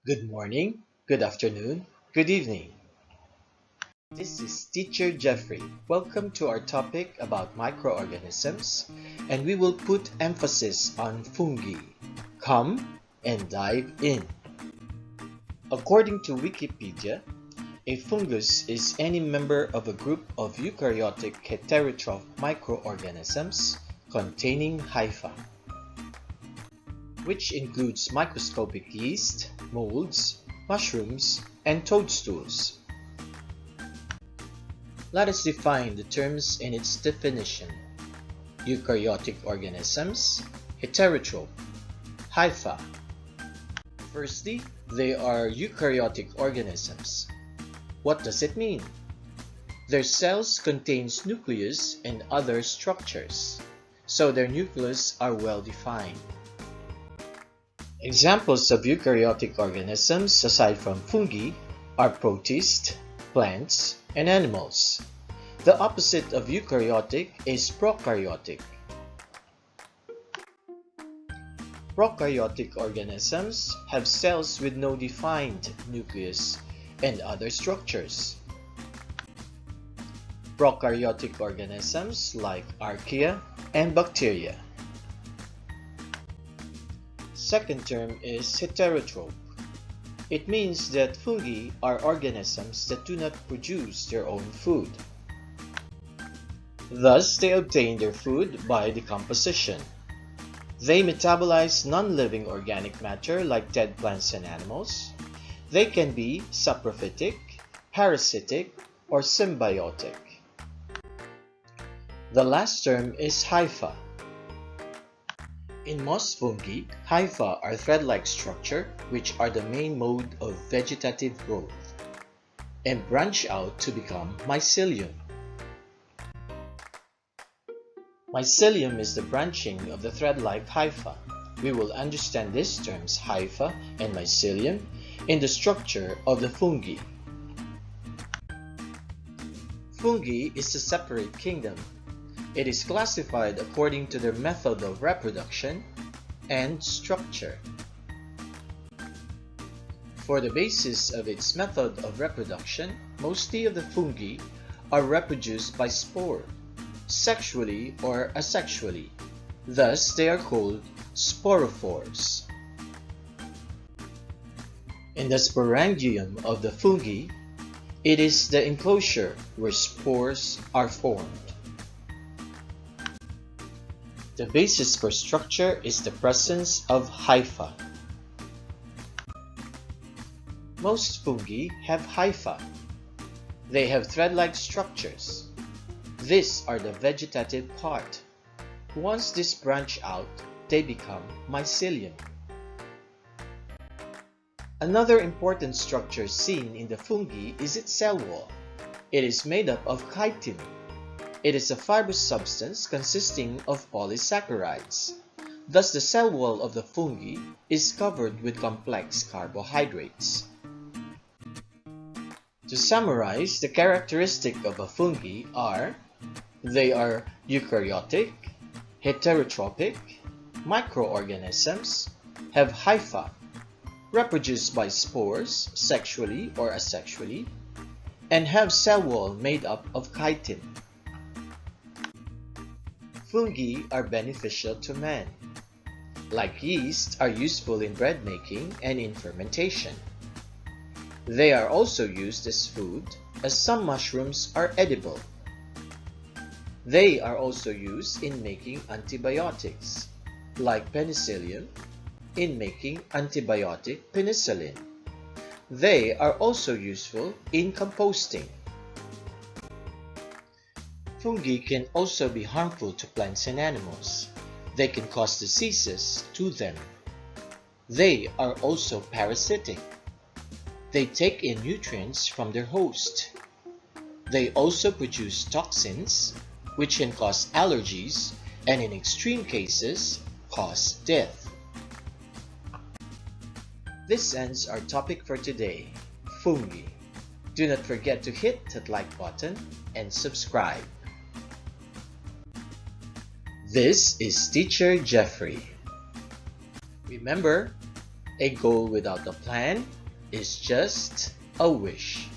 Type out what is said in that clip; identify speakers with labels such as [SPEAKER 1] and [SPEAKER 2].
[SPEAKER 1] Good morning, good afternoon, good evening. This is Teacher Jeffrey. Welcome to our topic about microorganisms, and we will put emphasis on fungi. Come and dive in. According to Wikipedia, a fungus is any member of a group of eukaryotic heterotroph microorganisms containing hyphae, which includes microscopic yeast, moulds, mushrooms, and toadstools. Let us define the terms in its definition. Eukaryotic organisms, heterotroph, hyphae. Firstly, they are eukaryotic organisms. What does it mean? Their cells contains nucleus and other structures, so their nucleus are well defined. Examples of eukaryotic organisms aside from fungi are protists, plants, and animals. The opposite of eukaryotic is prokaryotic. Prokaryotic organisms have cells with no defined nucleus and other structures. Prokaryotic organisms like archaea and bacteria. Second term is heterotroph. It means that fungi are organisms that do not produce their own food. Thus, they obtain their food by decomposition. They metabolize non-living organic matter like dead plants and animals. They can be saprophytic, parasitic, or symbiotic. The last term is hyphae. In most fungi, hyphae are thread-like structure which are the main mode of vegetative growth and branch out to become mycelium. Mycelium is the branching of the thread-like hyphae. We will understand these terms hyphae and mycelium in the structure of the fungi. Fungi is a separate kingdom. It is classified according to their method of reproduction and structure. For the basis of its method of reproduction, mostly of the fungi are reproduced by spore, sexually or asexually. Thus, they are called sporophores. In the sporangium of the fungi, it is the enclosure where spores are formed. The basis for structure is the presence of hyphae. Most fungi have hyphae. They have thread-like structures. These are the vegetative part. Once these branch out, they become mycelium. Another important structure seen in the fungi is its cell wall. It is made up of chitin. It is a fibrous substance consisting of polysaccharides. Thus, the cell wall of the fungi is covered with complex carbohydrates. To summarize, the characteristics of a fungi are: they are eukaryotic, heterotrophic, microorganisms, have hyphae, reproduced by spores sexually or asexually, and have cell wall made up of chitin. Fungi are beneficial to man. Like yeast, are useful in bread making and in fermentation. They are also used as food, as some mushrooms are edible. They are also used in making antibiotics, like penicillium, in making antibiotic penicillin. They are also useful in composting. Fungi can also be harmful to plants and animals. They can cause diseases to them. They are also parasitic. They take in nutrients from their host. They also produce toxins, which can cause allergies and in extreme cases, cause death. This ends our topic for today, fungi. Do not forget to hit that like button and subscribe. This is Teacher Jeffrey. Remember, A goal without a plan is just a wish.